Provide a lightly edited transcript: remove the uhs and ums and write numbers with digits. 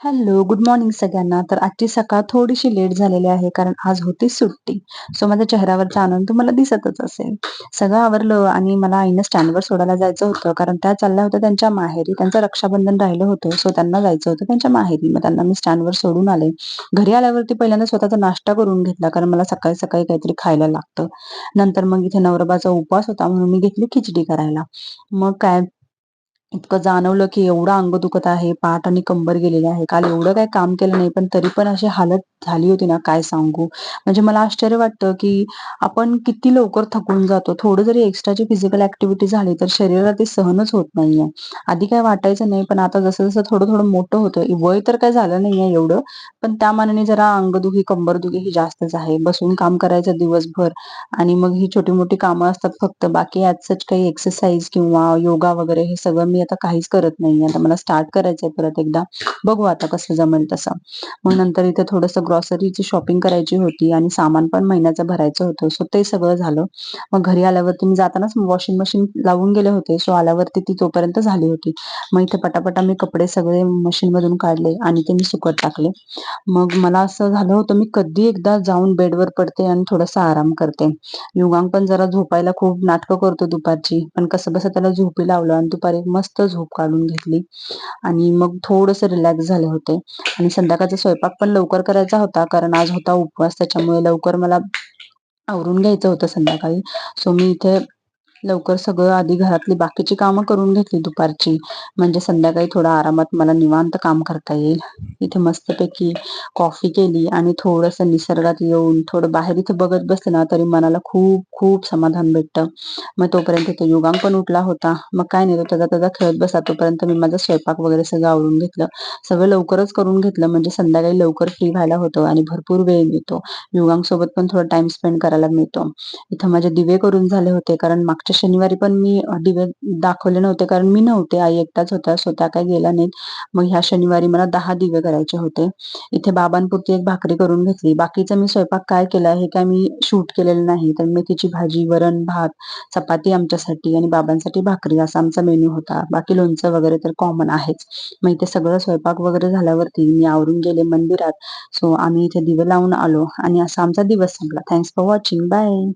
Hello, good morning सगळ्यांना. तर आजची सकाळ थोडीशी लेट झालेली आहे, कारण आज होती सुट्टी. सो माझ्या चेहऱ्यावरचा आनंद तुम्हाला दिसतच असेल. सगळं आवरलं आणि मला आईनं स्टँडवर सोडायला जायचं होतं, कारण त्या चालल्या होत्या त्यांच्या माहेरी. त्यांचं रक्षाबंधन राहिलं होतं, सो त्यांना जायचं होतं त्यांच्या माहेरी. मग त्यांना मी स्टँडवर सोडून आले. घरी आल्यावरती पहिल्यांदा स्वतःचा नाश्ता करून घेतला, कारण मला सकाळी-सकाळी काहीतरी खायला लागतं. नंतर मग इथे नवरोबाचा उपवास होता, म्हणून मी घेतली खिचडी करायला. मग काय इतकं जाणवलं, की एवढं अंग दुखत आहे, पाठ आणि कंबर गेलेली आहे. काल एवढं काही काम केलं नाही, पण तरी पण अशी हालत झाली होती ना, काय सांगू. म्हणजे मला आश्चर्य वाटतं, की आपण किती लवकर थकून जातो. थोडं जरी एक्स्ट्राची फिजिकल ॲक्टिव्हिटी झाली, तर शरीराला ते सहनच होत नाहीये. आधी काही वाटायचं नाही, पण आता जसं-जसं थोडं-थोडं मोठं होतंय, वय तर काही झालं नाहीये एवढं, पण त्या मानाने जरा अंगदुखी, कंबरदुखी ही जास्तच आहे. बसून काम करायचं दिवसभर आणि मग ही छोटी-मोठी कामं असतात फक्त. बाकी ॲज सच काही एक्सरसाइज किंवा योगा वगैरे हे सगळं मी आता काहीच करत नाहीये. आता मला स्टार्ट करायचंय परत एकदा. बघू आता कसं जमेल तसं. मग नंतर इथे थोडंसं ग्रॉसरीची शॉपिंग करायची होती आणि सामान पण महिन्याचं भरायचं होतं. सो ते सगळं झालं. मग घरी आल्यावरती मी जातानाच वॉशिंग मशीन लावून गेले होते. सो आल्यावरती ती तोपर्यंत झाली होती. मग इथे पटापटा मी कपडे सगळे मशीनमधून काढले आणि ते मी सुकत टाकले. मग मला असं झालं होतं, मी कधी एकदा जाऊन बेडवर पडते आणि थोडासा आराम करते. युगांक पण जरा झोपायला खूप नाटकं करतो दुपारची, पण कसंबसं त्याला झोपी लावलं आणि दुपारी एक मस्त झोप काढून घेतली आणि मग थोडंसं रिलॅक्स झाले होते. आणि संध्याकाळचा स्वयंपाक पण लवकर करायचा होता, कारण आज होता उपवास. त्याच्यामुळे लवकर मला आवरून घ्यायचं होतं संध्याकाळी. सो मी इथे लवकर सगळं आधी घरातली बाकीची कामं करून घेतली दुपारची. म्हणजे संध्याकाळी थोडा आरामात मला निवांत काम करता येईल. इथे मस्तपैकी कॉफी केली आणि थोडंसं निसर्गात येऊन थोडं बाहेर इथे बघत बसले ना, तरी मनाला खूप खूप समाधान भेटतं. मग तोपर्यंत इथे युगांक पण उठला होता. मग काय नाही, तो त्याचा-त्याचा खेळत बसला. तोपर्यंत मी माझा स्वयंपाक वगैरे सगळं आवरून घेतलं. सगळं लवकरच करून घेतलं, म्हणजे संध्याकाळी लवकर फ्री व्हायला होतं आणि भरपूर वेळ मिळतो. युगांक सोबत पण थोडा टाईम स्पेंड करायला मिळतो. इथं माझे दिवे करून झाले होते, कारण मागच्या शनिवारी पण मी दिवे दाखवले नव्हते, कारण मी नव्हते, आई एकटाच होता. सो त्या काही गेल्या नाहीत. मग ह्या शनिवारी मला 10 दिवे करायचे होते. इथे बाबांपुरती एक भाकरी करून घेतली. बाकीचा मी स्वयंपाक काय केला हे काय मी शूट केलेलं नाही. तर मेथीची भाजी, वरण, भात, चपाती आमच्यासाठी आणि बाबांसाठी भाकरी असा आमचा मेनू होता. बाकी लोणचं वगैरे तर कॉमन आहेच. मग इथे सगळं स्वयंपाक वगैरे झाल्यावरती मी आवरून गेले मंदिरात. सो आम्ही इथे दिवे लावून आलो आणि असा आमचा दिवस संपला. Thanks for watching. बाय.